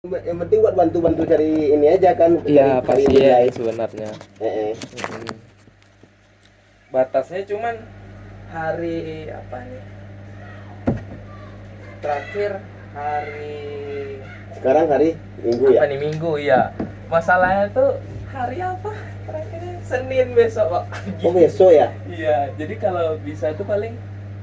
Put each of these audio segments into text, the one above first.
Yang penting buat bantu-bantu cari ini aja kan, Iya, cari pasien nilai. sebenarnya. Eh, eh. Mm-mm. Batasnya cuman hari apa nih? Terakhir hari Sekarang hari Minggu apa ya. nih, Minggu ya. Masalahnya tuh hari apa? Terakhirnya Senin besok, Pak. Oh besok ya. Iya, jadi kalau bisa tuh paling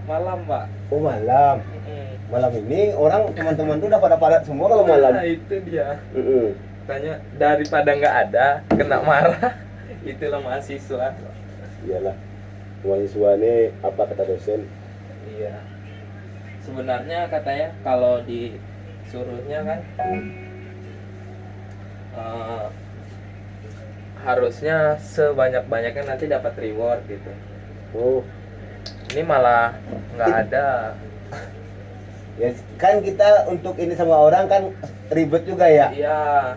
malam, Pak. Oh malam. Mm-mm. Malam ini orang teman-teman tuh udah pada padat semua kalau malam. Nah, itu dia. Mm-mm. Tanya daripada nggak ada, kena marah. Itulah mahasiswa. Iyalah. Mahasiswa ini apa kata dosen? Iya. Sebenarnya katanya kalau disuruhnya kan eh, harusnya sebanyak-banyaknya nanti dapat reward gitu. Oh Ini malah nggak ada. ya kan kita untuk ini sama orang kan ribet juga ya. Iya,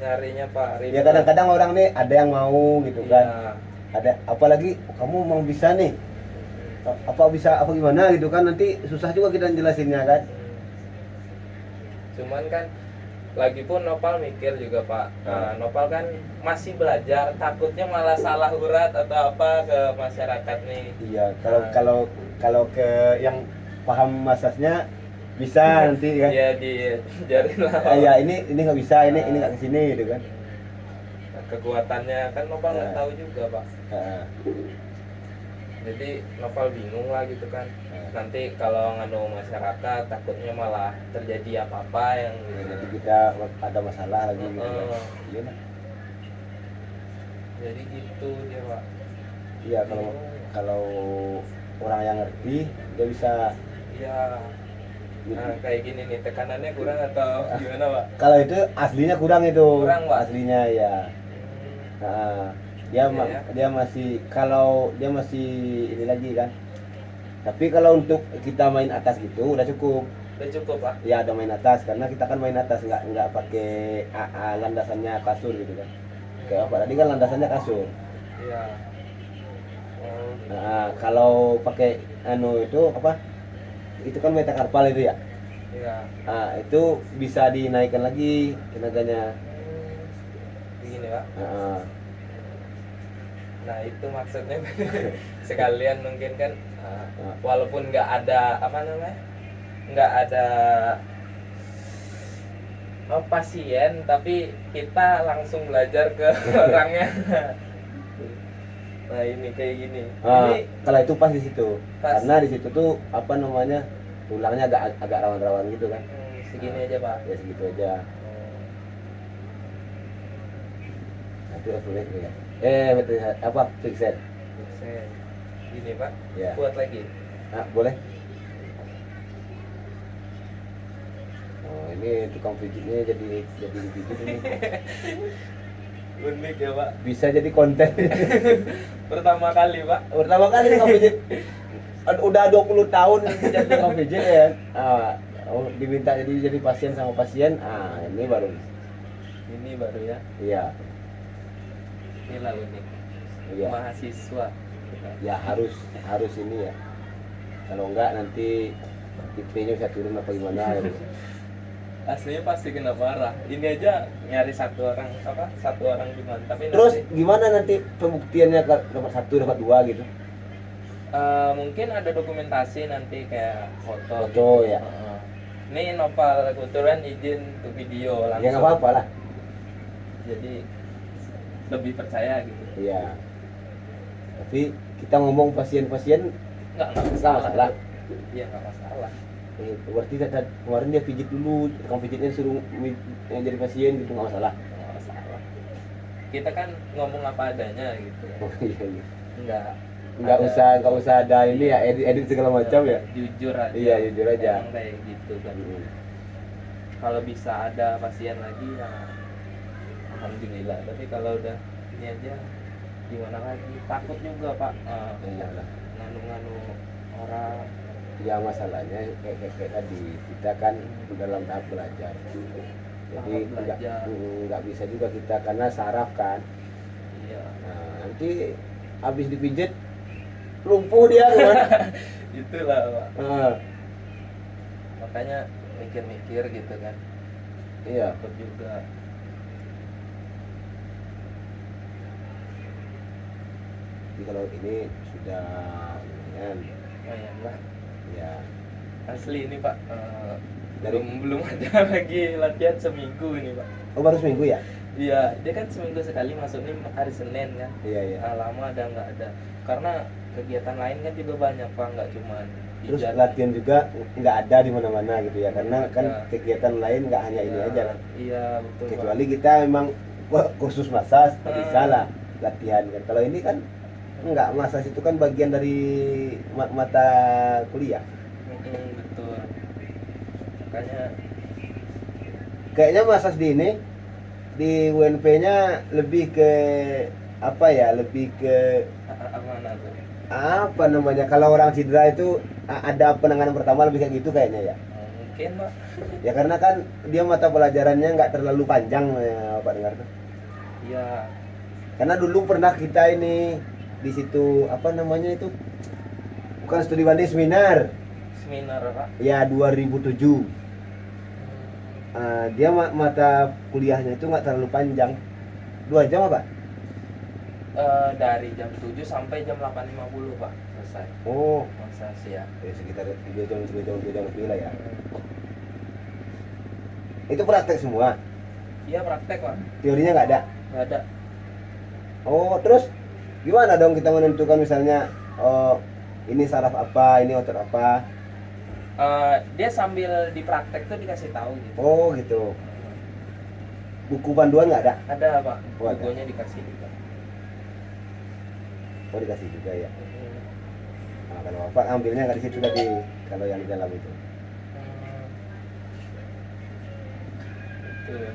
nyarinya Pak Ya ribet. kadang-kadang orang nih ada yang mau gitu kan. Iya. Ada apalagi kamu mau bisa nih. Apa bisa apa gimana gitu kan, nanti susah juga kita jelasinnya kan. Cuman kan lagi pun Nopal mikir juga Pak. Nah. Nopal kan masih belajar, takutnya malah salah urat atau apa ke masyarakat nih. Iya, kalau ke yang paham masasnya bisa nanti kan. Iya diajarin lah. Ya ini nggak bisa, ini nggak kesini gitu kan. Kekuatannya kan Nopal nggak Nah. tahu juga Pak. Nah, Jadi Nopal bingung lah gitu kan. nah. Nanti kalau nganu masyarakat takutnya malah terjadi apa-apa yang Ya, gitu. nanti kita ada masalah lagi gitu kan. Iya lah. Jadi gitu dia Pak. Iya kalau orang yang ngerti dia bisa. Iya. Nah, kayak gini nih tekanannya kurang atau gimana Pak? Kalau itu aslinya kurang itu. Kurang, Pak? Aslinya ya. Nah, dia Iya, ya. dia masih, kalau dia masih ini lagi kan. Tapi kalau untuk kita main atas gitu udah cukup. Udah cukup Pak. Ya ada main atas, karena kita kan main atas, nggak pakai landasannya kasur gitu kan. Kayak apa tadi kan landasannya kasur. Iya. Oh, gitu. Nah, kalau pakai anu itu apa? Itu kan metakarpal itu ya. Iya. Nah, itu bisa dinaikkan lagi tenaganya. Begini Pak. Nah, Nah itu maksudnya sekalian mungkin kan walaupun nggak ada apa namanya, nggak ada pasien tapi kita langsung belajar ke orangnya. Nah ini kayak gini. Ini kalau itu pas di situ. Pas. Karena di situ tuh apa namanya? Tulangnya agak rawan-rawan gitu kan. Segini aja Pak. Ya segitu aja. Nah, itu boleh ya. Betul apa? Fixer. Fixer. Gini Pak. Ya. Buat lagi. Nah, boleh. Oh, ini tukang pijitnya jadi pijit ini. Unik ya Pak. Bisa jadi konten. Pertama kali Pak. Pertama kali tukang pijit. Udah 20 tahun jadi tukang pijit ya. Diminta jadi pasien sama pasien. Ini baru. Ini baru ya. Iya. Inilah unik. Iya. Mahasiswa. Ya harus ini ya. Kalau enggak nanti IP-nya bisa turun apa gimana gitu. Aslinya pasti kena marah. Ini aja nyari satu orang di mana. Tapi Terus nanti, gimana nanti pembuktiannya dapat 1 dapat 2 gitu? mungkin ada dokumentasi nanti kayak foto. Foto gitu. ya. Ini Nopal kebetulan izin untuk video langsung. Ya nggak apa-apa lah. Jadi lebih percaya gitu. Iya. Tapi kita ngomong pasien-pasien Nggak masalah. Iya nggak masalah. Berarti kemarin dia pijit dulu, tukang pijitnya suruh yang jadi pasien gitu, nggak masalah. Nggak masalah. Kita kan ngomong apa adanya gitu. Oh iya iya. Nggak Nggak usah ada ini ya, edit segala macam ya. Jujur aja. Iya, jujur aja. Emang kayak gitu kan. Kalau bisa ada pasien lagi ya alhamdulillah. Tapi kalau udah ini aja gimana lagi? Takut juga Pak. Iyalah. Nganu-nganu orang. Ya masalahnya kayak tadi kita kan dalam tahap belajar. Jadi nggak bisa juga kita karena saraf kan. Iya. Nah, nanti habis dipijit lumpuh dia kan. Itulah Pak. Makanya mikir-mikir gitu kan. Iya. takut juga. Jadi kalau ini sudah lumayan Lumayan lah. ya. Asli ini Pak, Dari- belum ada lagi latihan seminggu ini Pak. Oh baru seminggu ya? Iya, dia kan seminggu sekali masuknya hari Senin kan. Iya iya. Lama ada nggak ada. Karena kegiatan lain kan juga banyak Pak, nggak cuma Terus pijat. latihan juga nggak ada di mana-mana gitu ya, karena kan Iya. kegiatan lain nggak hanya ini Iya, aja kan. Iya betul Pak. Kecuali kita memang kursus massage bisa lah latihan kan. Kalau ini kan enggak, massage itu kan bagian dari mata kuliah. Betul. Makanya Kayaknya massage di ini di UNP-nya lebih ke apa ya? Lebih ke amanah tuh. apa namanya? Kalau orang cedera itu ada penanganan pertama lebih kayak gitu kayaknya ya. Mungkin Pak. Ya karena kan dia mata pelajarannya nggak terlalu panjang ya, Pak dengar tuh. Iya. Karena dulu pernah kita ini di situ apa namanya itu, bukan studi banding, seminar Seminar Pak. ya 2007. Dia mata kuliahnya itu nggak terlalu panjang, 2 jam apa? Dari jam 7 sampai jam 8.50 Pak selesai. Oh Masa sih ya. sekitar 2 jam lebih lah ya. Itu praktek semua, Iya praktek Pak. teorinya nggak ada. Nggak ada. Oh terus gimana dong kita menentukan misalnya, oh ini saraf apa, ini otot apa? Dia sambil di praktek tuh dikasih tahu gitu. Oh gitu. Buku panduan nggak ada? Ada Pak. Oh, ada. Bukunya dikasih juga. Oh dikasih juga ya. Nah, kalau Bapak ambilnya nggak di situ tadi, kalau yang di dalam itu. Betul.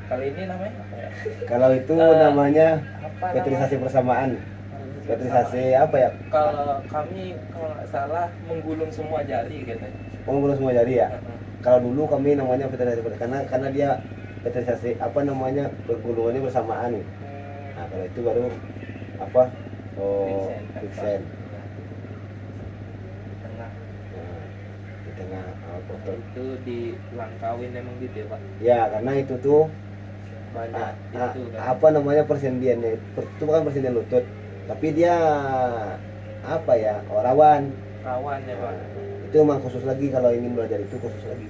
Kali ini namanya apa ya? Kalau itu Eh, namanya Apa petrisasi namanya? persamaan. Petrisasi apa ya? Kalau kami kalau nggak salah menggulung semua jari katanya. Penggulung semua jari ya. Kalau dulu kami namanya petrisasi karena dia petrisasi apa namanya, penggulungannya bersamaan nih. Nah kalau itu baru apa? Oh, fixen. Tengah. Nah, di tengah foto. Itu dilangkawin emang gitu ya Pak. Ya karena itu tuh Banyak itu kan. apa namanya, persendiannya itu bukan persendian lutut, tapi dia apa ya, rawan. Rawan ya Pak. Itu memang khusus lagi, kalau ingin belajar itu khusus lagi.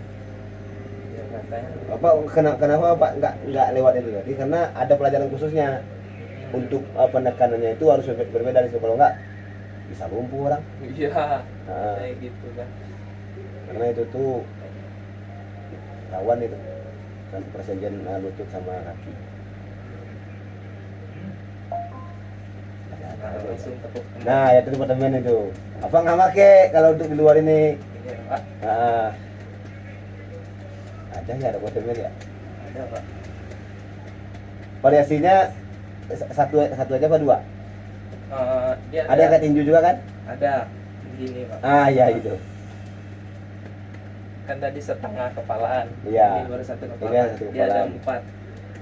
Ya katanya. Kenapa Pak nggak lewat itu tadi? Karena ada pelajaran khususnya untuk penekanannya itu harus berbeda dari, kalau nggak bisa lumpuh orang. Iya. Nah, Kayak gitu kan. karena itu tuh rawan itu kan, persendian lutut sama kaki. Nah, langsung tepuk tangan. Nah ya itu teman itu. Apa nggak make kalau untuk di luar ini? Iya Pak. Ada nggak ada teman ya? Ada Pak. Variasinya satu aja apa 2? Dia Ada yang kayak tinju juga kan? Ada gini Pak. Iya itu. Kan tadi setengah kepalaan. Iya. Ini baru satu Ini kepalaan. satu Dia ada kepalaan. 4.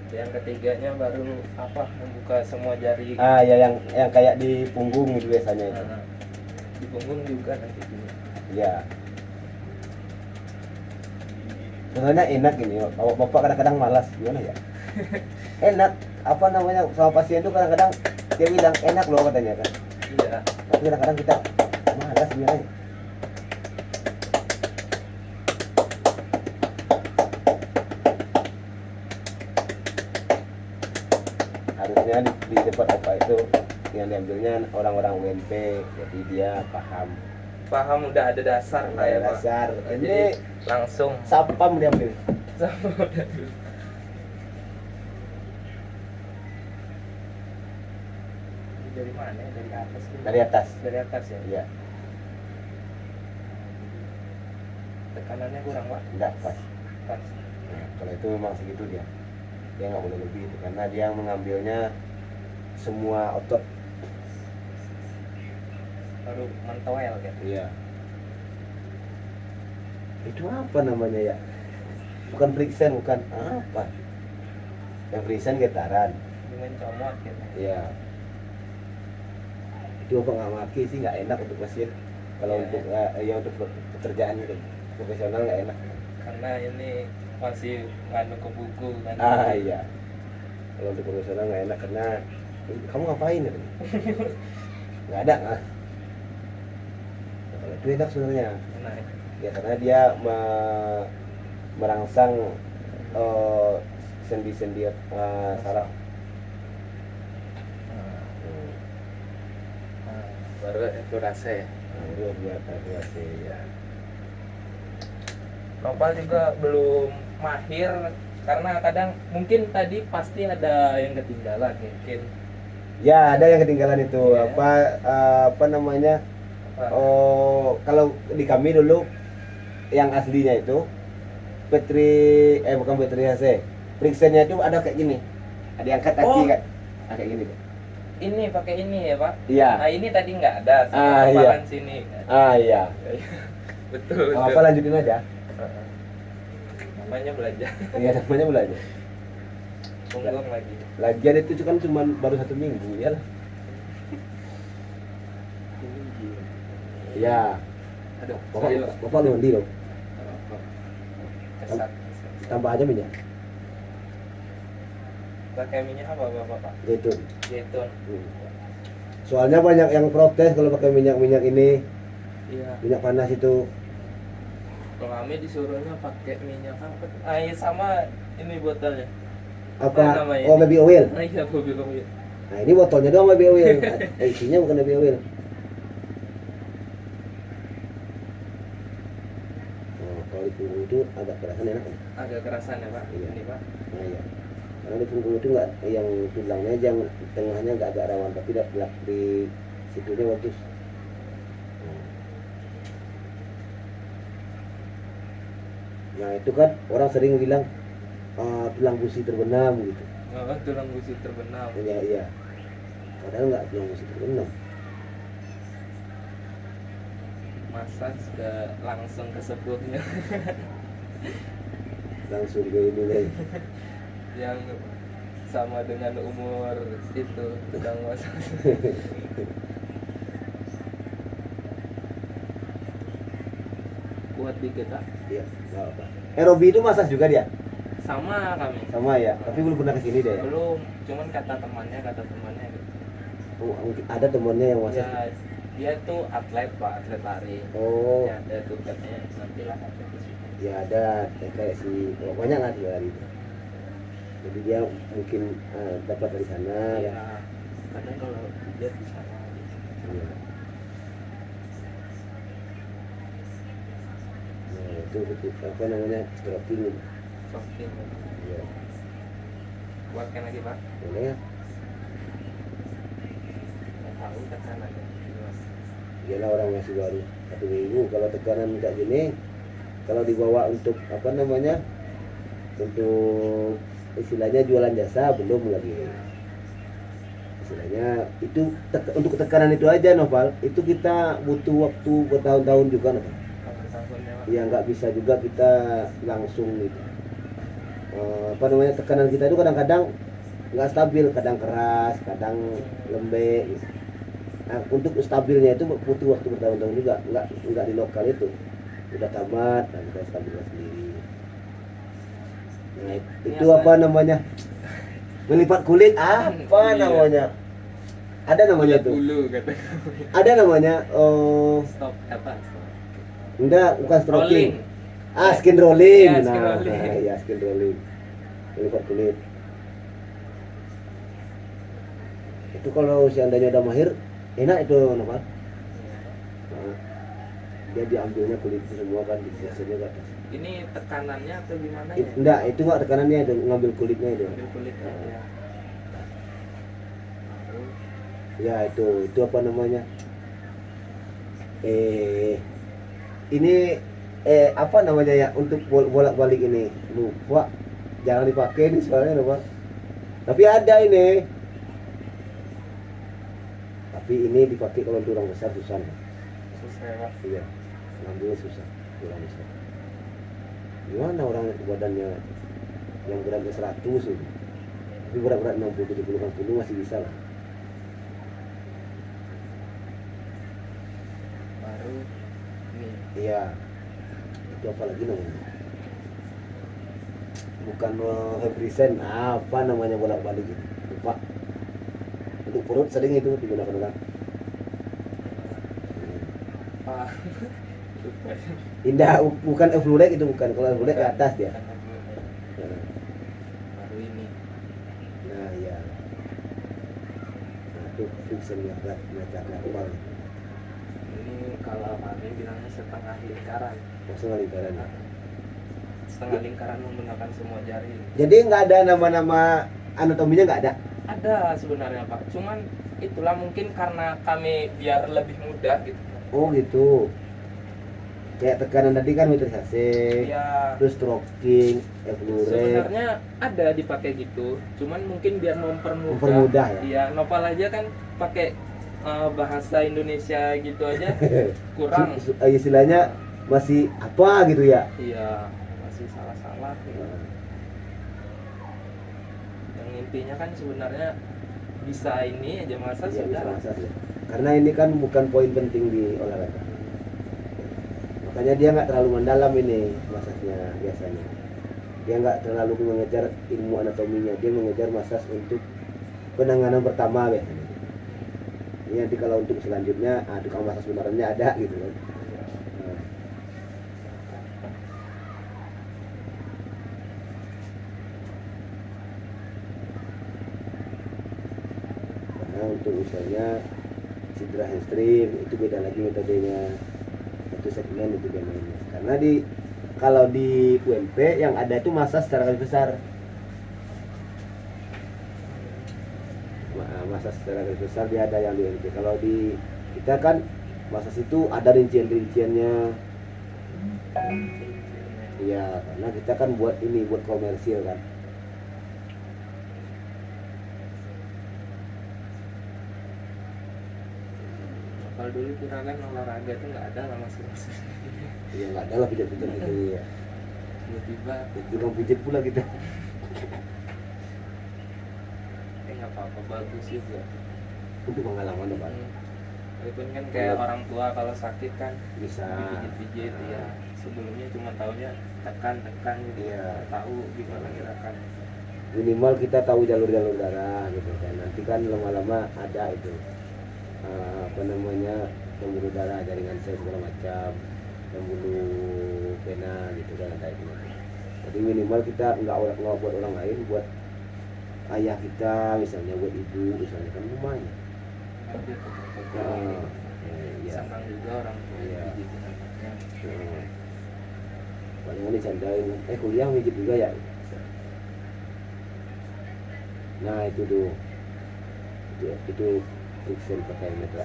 Yang ketiganya baru apa? Membuka semua jari. Ya yang kayak di punggung itu biasanya itu. Nah, di punggung juga nanti gini. Iya. Sebenarnya enak ini. Bapak kadang-kadang malas, gimana ya? Enak, apa namanya, sama pasien itu kadang-kadang dia bilang enak loh katanya kan. Iya. Tapi kadang-kadang kita malas gimana? Harusnya di tempat apa itu yang diambilnya orang-orang UNP, jadi dia paham. Paham, udah ada dasar lah ya Pak. Dasar. Jadi Ini langsung sapam dia ambil. sama udah dulu. Ini dari mana ya? Dari atas gitu. Dari atas. Dari atas ya. Iya, Tekanannya kurang Pak. enggak pas. Pas. Nah, kalau itu memang segitu dia nggak boleh lebih itu, karena dia mengambilnya semua otot. Baru mentoel kan. Iya. Itu apa namanya ya? Bukan friksen, bukan apa? Yang friksen getaran. Dengan comot gitu. Iya. Itu apa nggak maki sih, nggak enak untuk pasien. Kalau Iya. untuk untuk pekerjaan itu profesional nggak enak. Karena ini masih nganu ke buku kan. Iya. Kalau untuk profesional nggak enak karena kamu ngapain ya? Nggak ada kan? Nah, kalau itu enak sebenarnya. Nah, Ya karena dia merangsang eh, sendi-sendi saraf. Hmm. baru eksplorasi ya. Nah, itu buat evaluasi ya. Nopal juga belum mahir karena kadang mungkin tadi pasti ada yang ketinggalan mungkin. Ya ada yang ketinggalan itu Iya. apa namanya? Apa? Oh kalau di kami dulu yang aslinya itu Petri bukan Petri HC. Periksennya itu ada kayak gini. Ada yang angkat kaki Oh. kan? Ah, kayak gini. Ini pakai ini ya Pak? Iya. Nah ini tadi nggak ada sama Ah, iya. kepalan sini. Ah iya. Betul. Apa lanjutin aja? Heeh. Namanya belajar. Iya namanya belajar. Punggung lagi. Lagian itu kan cuma baru 1 minggu ya lah. Iya. Aduh, Bapak lu mandi loh. Kesat. Tambah aja minyak. Pakai minyak apa Bapak? Zaitun. Zaitun. Soalnya banyak yang protes kalau pakai minyak-minyak ini, Iya. minyak panas itu. Kalau kami disuruhnya pakai minyak apa? Ah iya sama ini botolnya. Apa? namanya Oh ini? baby oil. Nah iya baby oil. Nah ini botolnya doang baby oil. Isinya bukan baby oil. Oh, kalau di punggung itu agak kerasan enak kan? Agak kerasan ya Pak. Iya. Ini Pak. Nah iya. Karena di punggung itu nggak yang tulangnya aja, yang tengahnya nggak agak rawan, tapi di situnya bagus. Nah itu kan orang sering bilang tulang gusi terbenam gitu. Oh, tulang gusi terbenam. Iya iya. Padahal nggak tulang gusi terbenam. Massage ke langsung ke sepuhnya. Langsung ke ini deh. Yang sama dengan umur itu sedang massage. Kuat dikit Pak. Iya. Nggak apa. Robi itu massage juga dia? Sama kami. Sama ya. Tapi belum pernah kesini deh. Belum, cuman kata temannya gitu. Oh, ada temannya yang massage. Ya, dia tuh atlet Pak, atlet lari. Oh. Ya, ada tuh katanya nanti lah ada di situ. Ya ada kayak si banyak lah dia hari itu. Jadi dia mungkin dapat dari sana. Iya. Kadang kalau dia di sana. Iya. Nah, itu apa namanya? Stroking. Shocking. Iya. Kuatkan lagi Pak. Boleh ya? Nggak tahu ke sana aja. Iyalah orang masih baru 1 minggu. Kalau tekanan kayak gini, kalau dibawa untuk apa namanya? Untuk istilahnya jualan jasa belum lagi. Istilahnya itu untuk tekanan itu aja Noval. Itu kita butuh waktu bertahun-tahun juga Noval. Tahun-tahunnya Pak. Ya nggak bisa juga kita langsung gitu. Apa namanya tekanan kita itu kadang-kadang nggak stabil, kadang keras, kadang lembek. Gitu. Nah, untuk stabilnya itu butuh waktu bertahun-tahun juga, nggak di lokal itu. Udah tamat, dan kita stabilkan sendiri. Nah, itu apa namanya? Melipat kulit apa Iya. namanya? Ada namanya tuh. Bulu kata. Ada namanya. Stop apa? Enggak, bukan stroking. Rolling. Skin rolling. Iya, skin rolling. Ya skin rolling. Melipat kulit. Itu kalau seandainya udah mahir, enak itu Noval. Nah, dia diambilnya kulit itu semua kan digesernya ke atas. Ini tekanannya atau gimana ya? Enggak, itu enggak tekanannya itu ngambil kulitnya itu. Ambil kulit aja. Ya itu apa namanya? Ini apa namanya ya untuk bolak-balik ini lupa, jangan dipakai ini soalnya lupa. Tapi ada ini. Tapi ini dipakai kalau untuk orang besar susah. Susah Pak. Iya, ngambilnya susah orang besar. Gimana orang badannya yang beratnya 100 itu, tapi berat-berat 60, 70, 80 masih bisa lah. Baru ini. Iya. Itu apa lagi namanya? bukan represent apa namanya bolak-balik gitu. Lupa. Untuk perut sering itu digunakan orang. Pak. Indah bukan Evlurek itu bukan. Kalau Evlurek ke atas dia. Nah, Baru ini. nah ya. Nah, itu fixen ya berat macam kapal. Ini kalau kami bilangnya setengah lingkaran. Langsung lingkaran. Setengah lingkaran menggunakan semua jari. Jadi nggak ada nama-nama anatominya nggak ada. Ada sebenarnya Pak, cuman itulah mungkin karena kami biar lebih mudah gitu. Oh gitu. Kayak tekanan tadi kan metrisase, Ya terus stroking, Evlurek. sebenarnya ada dipakai gitu, cuman mungkin biar Mempermudah ya? Iya, nopal aja kan pakai bahasa Indonesia gitu aja kurang. Istilahnya masih apa gitu ya? Iya, masih salah-salah gitu. Yang intinya kan sebenarnya bisa ini aja masa Iya, sudah bisa lah. massage ya. Karena ini kan bukan poin penting di olahraga. Makanya dia nggak terlalu mendalam ini massage-nya biasanya. Dia nggak terlalu mengejar ilmu anatominya, dia mengejar massage untuk penanganan pertama biasanya. Ini nanti kalau untuk selanjutnya, tukang massage benerannya ada gitu kan. Nah. Karena untuk misalnya cedera hamstring itu beda lagi metodenya, satu segmen itu bedanya. Karena kalau di UMP yang ada itu masa secara garis besar, masa secara garis besar dia ada yang di UMP. Kalau di kita kan masa itu ada rincian-rinciannya. Iya, karena kita kan buat ini buat komersil kan. Kalau dulu kira kan olahraga itu nggak ada lah masing-masing. Iya nggak ada lah pijat-pijat gitu ya. Tiba-tiba Tukang pijat pula kita. nggak apa-apa, bagus juga. Untuk pengalaman apa? Walaupun kan kayak orang tua kalau sakit kan Bisa. pijit-pijit ya. Sebelumnya cuma taunya tekan-tekan gitu. Iya. Nggak tahu gimana gerakan. Minimal kita tahu jalur-jalur darah gitu kan. Nanti kan lama-lama ada itu apa namanya pembuluh darah, jaringan sel segala macam, pembuluh vena gitu kan ada itu. Jadi minimal kita nggak buat orang lain, buat ayah kita misalnya, buat ibu misalnya kan lumayan. Nanti foto-foto Iya. senang juga orang tua Iya. pijitin anaknya. Palingan dicandain, kuliah mijit juga ya. Nah itu tuh, itu friction pakai meter.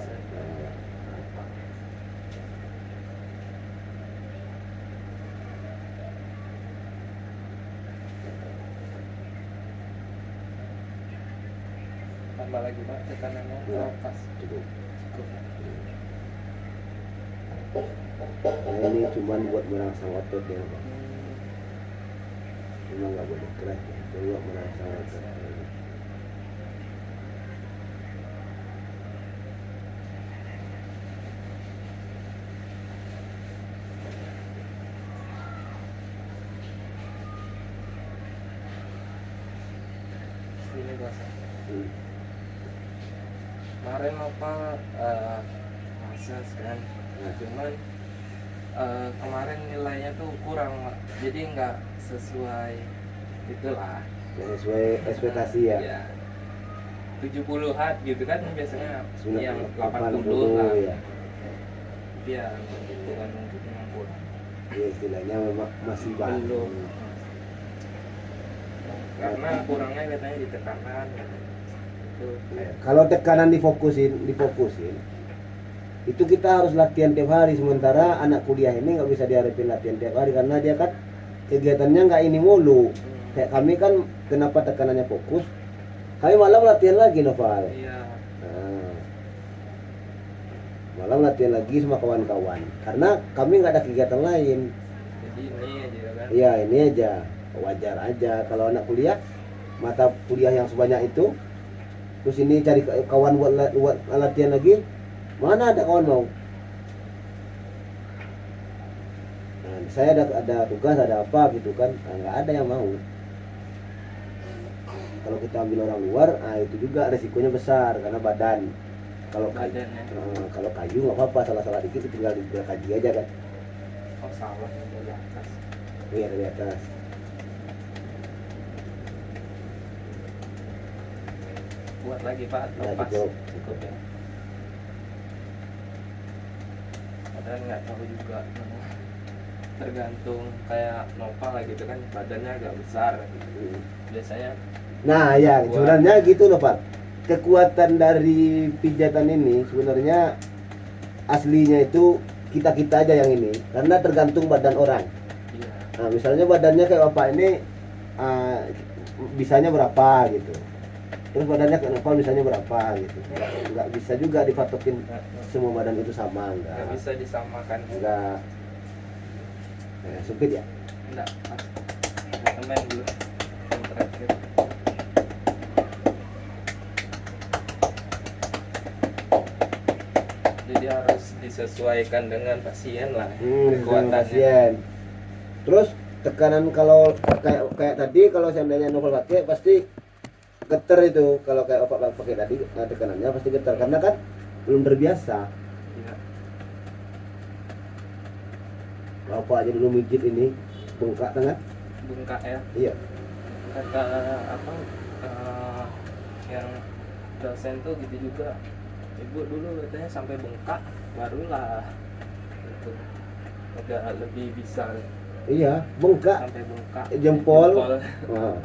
Tambah lagi Pak tekanannya. Iya. Pas Cukup. cukup. Nah, ini cuman buat merangsang otot ya Pak. Memang nggak boleh keras ya, buat merangsang otot. Ini bahasa. Hmm. Kemarin apa massage kan, Nah. cuman kemarin nilainya tuh kurang Pak. Jadi nggak sesuai itulah. Nggak sesuai ekspektasi ya. Iya. 70-an gitu kan biasanya, yang 80 80 lah. ya. Iya, gitu kan mungkin memang kurang. Ya istilahnya memang masih baru. Belum. Karena kurangnya katanya di tekanan itu kayak Kalau tekanan difokusin, itu kita harus latihan tiap hari. Sementara anak kuliah ini nggak bisa diharapin latihan tiap hari karena dia kan kegiatannya nggak ini mulu. Kayak kami kan kenapa tekanannya fokus? Kami malam latihan lagi Noval. iya. Nah, malam latihan lagi sama kawan-kawan. Karena kami nggak ada kegiatan lain. Jadi ini aja kan. Iya ini aja, wajar aja. Kalau anak kuliah, mata kuliah yang sebanyak itu, terus ini cari kawan buat latihan lagi, mana ada kawan mau? Nah, saya ada tugas, ada apa gitu kan, nah, nggak ada yang mau. kalau kita ambil orang luar, itu juga resikonya besar karena badan. Kalau kayu, Badannya. kalau kayu nggak apa-apa, salah-salah dikit tinggal kaji aja kan. Oh salah dari atas. Iya dari atas. Buat lagi Pak, Nah, lepas cukup. cukup ya. Padahal nggak tahu juga, tergantung kayak Nopal lah gitu kan, badannya agak besar gitu. Biasanya Nah ya, Buat- sebenarnya gitu loh Pak. Kekuatan dari pijatan ini sebenarnya aslinya itu kita aja yang ini, karena tergantung badan orang. iya Nah, misalnya badannya kayak Bapak ini bisanya berapa gitu. Terus badannya kayak Bapak misalnya berapa gitu. Nggak bisa juga dipatokin semua badan itu sama, nggak enggak. bisa disamakan. Enggak. Sempit ya? Enggak, temen dulu yang terakhir. Jadi harus disesuaikan dengan pasien lah Dengan kekuatannya. pasien. Terus tekanan kalau kayak tadi, kalau seandainya Novel pakai pasti getar itu. Kalau kayak Bapak pakai tadi, tekanannya pasti getar karena kan belum terbiasa. Iya. Bapak aja dulu mijit ini bengkak tangan. Bengkak ya. Iya. Kata apa yang dosen tuh gitu juga. Ibu dulu katanya sampai bengkak barulah gitu. Udah lebih bisa Iya, bengkak sampai bengkak jempol. Nah.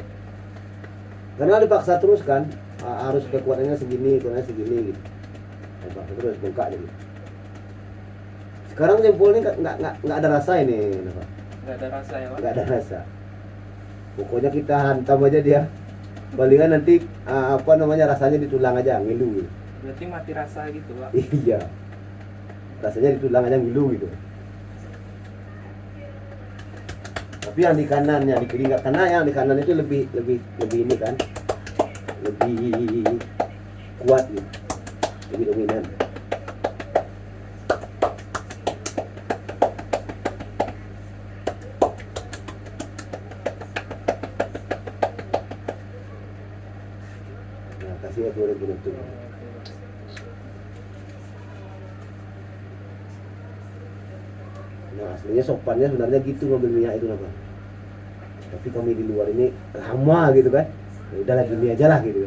Karena dipaksa terus kan, harus kekuatannya segini gitu. Dipaksa terus bengkak jadi. Sekarang jempol ini nggak ada rasa ini, Pak. nggak ada rasa ya Pak. Nggak ada rasa. Pokoknya kita hantam aja dia. Palingan nanti rasanya di tulang aja ngilu gitu. Berarti mati rasa gitu Pak. Iya. Rasanya di tulang aja ngilu gitu. Tapi yang di kanan, yang di kiri nggak, karena yang di kanan itu lebih ini kan, lebih kuat gitu, lebih dominan. Nah, kasih ya boleh begitu. Nah, aslinya sopannya sebenarnya gitu ngambil minyak itu apa. Tapi kami di luar ini lama gitu kan. Ya udahlah gini aja lah gitu.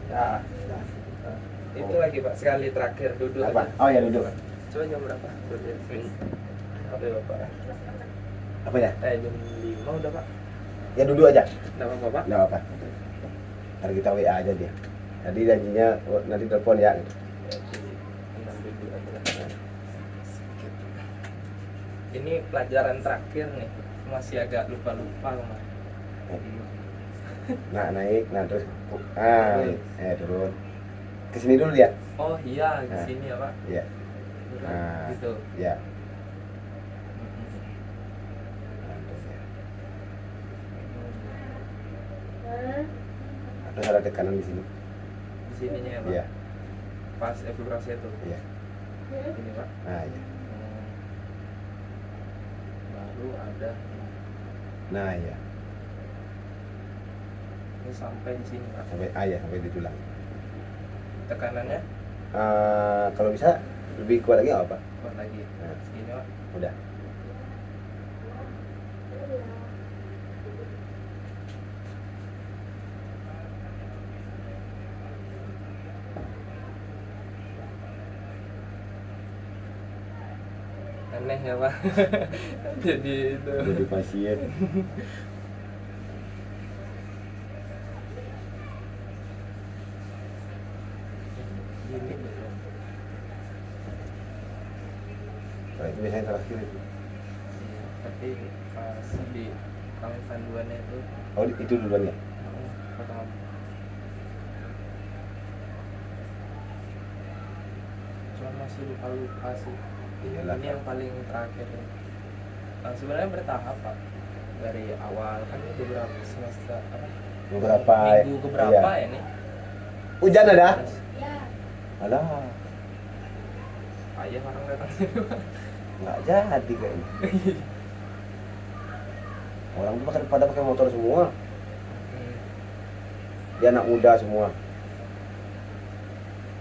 Nah, itu lagi Pak, sekali terakhir duduk Apa? aja. Oh ya duduk. Coba jam berapa? Apa ya Bapak? Apa ya? Jam 5 udah Pak. Ya duduk aja. Nggak apa-apa Pak? Nggak apa. Ntar kita WA aja dia. Tadi janjinya nanti telepon ya. Duduk aja. Ini pelajaran terakhir nih, masih agak lupa-lupa kemarin. Nah naik, nah terus turun. Kesini dulu dia. Oh iya, di Nah. sini ya Pak. Iya. Betul, Nah. gitu. Ya. Terus ada tekanan di sini. Di sininya ya Pak. Iya. Pas evaluasi itu. Iya. Ini Pak. Nah iya. Baru ada. Nah iya. Ini sampai di sini Pak. Sampai di tulang. Tekanannya Kalau bisa lebih kuat lagi nggak apa? kuat lagi. Nah. Segini Pak. Udah. Aneh ya Pak. Jadi itu. Jadi pasien. Gini belum. Nah itu biasanya terakhir itu. Iya, tapi pas di kami panduannya itu Oh itu duluan ya? pertama. Cuma masih masih lupa sih. Iyalah. Ini yang paling terakhir. Nah, sebenarnya bertahap Pak. Dari awal kan ini beberapa semester apa? Beberapa Minggu keberapa iya. ya nih? Hujan ada? Terus, Alah, ayah orang datang. nggak jadi kayaknya. Orang tuh pada pakai motor semua. Dia anak muda semua.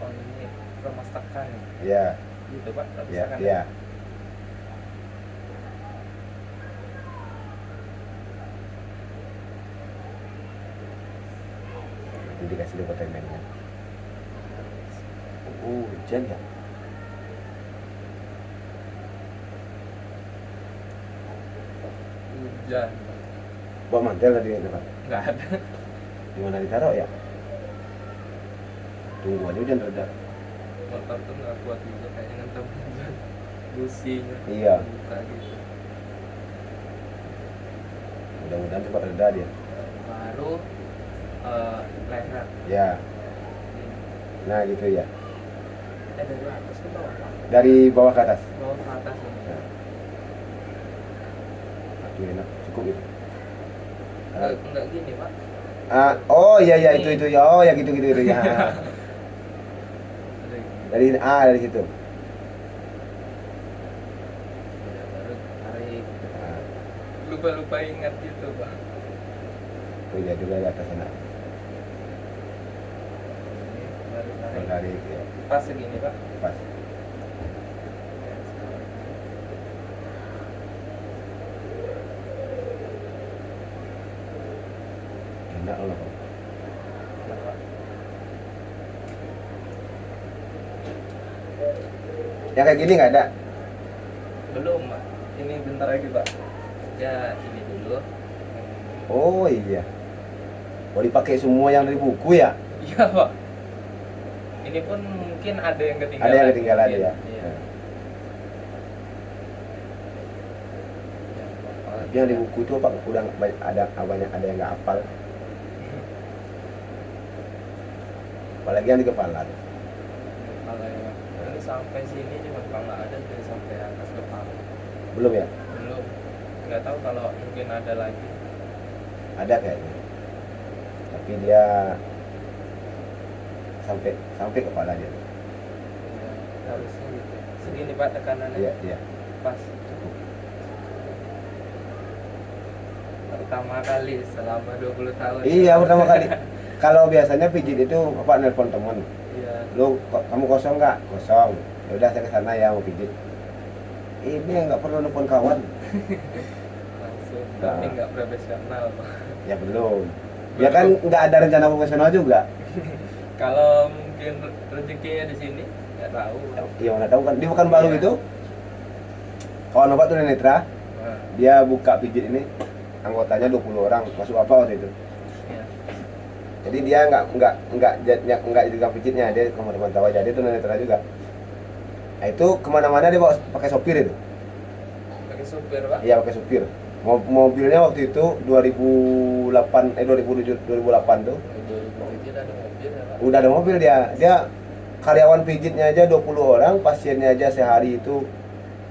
Oh ini permastakan ya? Iya, Gitu Pak, iya, permastakan. iya. Ini dikasih dulu temennya. Oh, hujan ya? Hujan. Bawa mantel tadi ya, Pak? Nggak ada. Di mana ditaruh ya? Tunggu aja hujan reda. Motor tuh nggak kuat juga kayaknya ngentem hujan. Businya. Iya. Buka gitu. Mudah-mudahan cepat reda dia. Baru leher. Ya, nah gitu ya. Dari atas ke bawah Pak. Dari bawah ke atas. Bawah ke atas ya. Nah. Itu enak, cukup itu. Enggak gini Pak. Oh iya iya itu ya. Oh ya gitu gitu ya. Ada gini. Dari situ. Ya, baru tarik. Nah, Lupa ingat gitu Pak. itu ya juga di atas sana. Ini baru tarik. Dari ya, Pas segini Pak. pas. Enak loh. Pak. Yang kayak gini nggak ada. Belum Pak. Ini bentar lagi Pak. Ya ini dulu. Oh iya. Oh dipakai semua yang dari buku ya? Iya Pak. Ini pun mungkin ada yang ketinggalan. Ada yang ketinggalan mungkin. ya. Iya. Tapi yang di buku itu apa udah banyak ada yang nggak hafal. Apalagi yang di kepala. Kalau ya, ini sampai sini cuma Pak nggak ada dari sampai atas kepala. Belum ya? Belum. Nggak tahu kalau mungkin ada lagi. Ada kayaknya. Tapi dia sampai kepala dia. Ya, harusnya gitu. Segini Pak tekanannya. Iya, iya. Pas. Pertama kali selama 20 tahun. Iya, pertama kali. Kalau biasanya pijit itu apa nelpon teman. Iya. Kamu kosong nggak? Kosong. Ya udah saya ke sana ya mau pijit. Ini nggak perlu nelpon kawan. Langsung. Nah. Tapi nggak profesional Pak. Ya belum. Ya kan nggak ada rencana profesional juga. Kalau mungkin rezekinya di sini nggak tahu. Iya mana tahu kan. Di Pekanbaru Iya. itu kawan obat tuh Netra, Nah, dia buka pijit ini anggotanya 20 orang masuk apa waktu itu. ya. Jadi dia nggak jadi tukang pijitnya, dia teman-teman tahu aja dia tuh Netra juga. Nah, itu kemana-mana dia bawa pakai sopir itu. Pakai supir Pak. Iya pakai supir. Mobilnya waktu itu 2007 2008 tuh 2007 ada mobil ya Pak. udah ada mobil dia. Dia karyawan pijitnya aja 20 orang, pasiennya aja sehari itu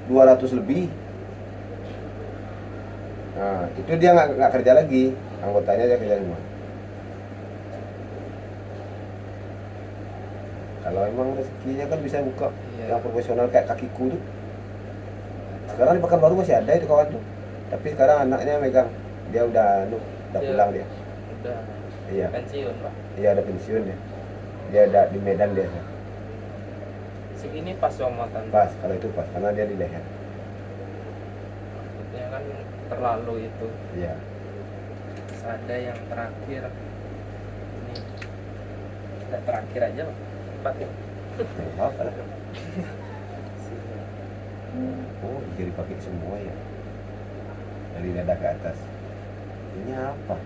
200 lebih. Nah, itu dia nggak kerja lagi, anggotanya aja kerja semua. Kalau emang rezekinya kan bisa buka Iya. yang profesional kayak kakiku tuh. Sekarang di Pekanbaru masih ada itu kawan tuh. Tapi sekarang anaknya megang. Dia udah Iya. pulang dia. Udah Iya. pensiun Pak. Iya ada pensiun ya. Dia ada di Medan dia. Segini pas Ramadan. Pas kalau itu pas karena dia di leher. Maksudnya kan terlalu itu. Iya. Terus ada yang terakhir. Ini kita terakhir aja Pak. Empat ya. Nggak apa lah. Oh jadi pakai semua ya. Dari dada ke atas. Ini apa?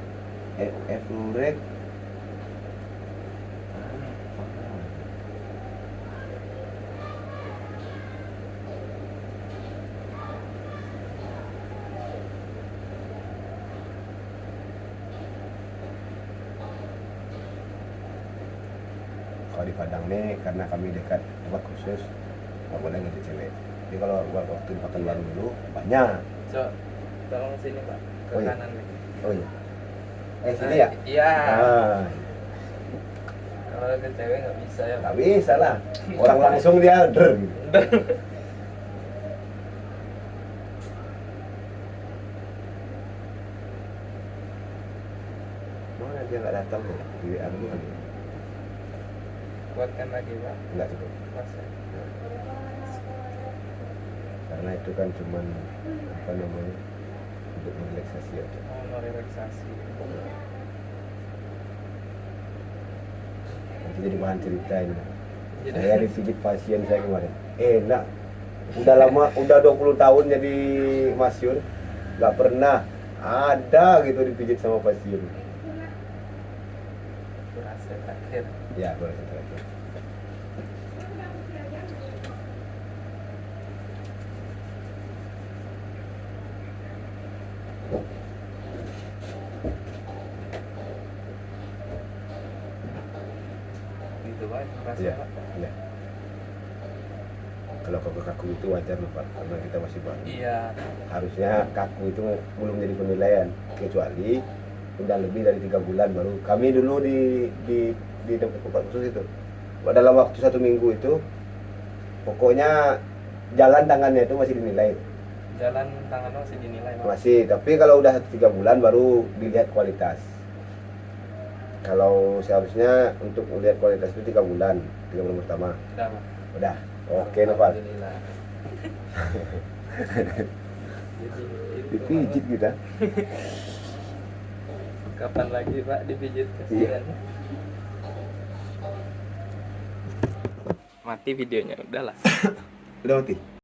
Eflurek. Kalau di Padang nih karena kami dekat tempat khusus nggak boleh ngintip cewek. Jadi kalau waktu makan bareng dulu banyak. Cok, tolong sini Pak, ke Oh, iya. kanan nih. Oh iya. Sini ya. Iya. Ah, Kalau ke cewek nggak bisa ya. nggak bisa lah. Orang langsung dia der. Gitu. Mana dia nggak datang tuh di WA dulu kan? Kuatkan lagi Pak. Nggak cukup. Pas ya. Karena itu kan cuman apa namanya untuk merelaksasi aja. Oh, mau relaksasi. Nanti jadi bahan cerita ini. Jadi Saya dipijit pasien saya kemarin. Enak. Udah lama, udah 20 tahun jadi masyur, nggak pernah ada gitu dipijit sama pasien. rasa terakhir. Ya, boleh terakhir. Gitu Pak, rasa Iya, Pak. iya. Kalau ke kaku itu wajar loh Pak, karena kita masih baru. Iya. Harusnya kaku itu belum jadi penilaian, kecuali udah lebih dari 3 bulan baru. Kami dulu di tempat khusus itu, dalam waktu 1 minggu itu, pokoknya jalan tangannya itu masih dinilai. Jalan tangan masih dinilai Pak. Masih, tapi kalau udah 3 bulan baru dilihat kualitas. Kalau seharusnya untuk melihat kualitas itu 3 bulan pertama. Udah Pak. Udah, oke Noval. Alhamdulillah. Jadi, itu Dipijit kita. kapan lagi Pak dipijit Iya. kasihan. Mati videonya, udahlah. Udah mati.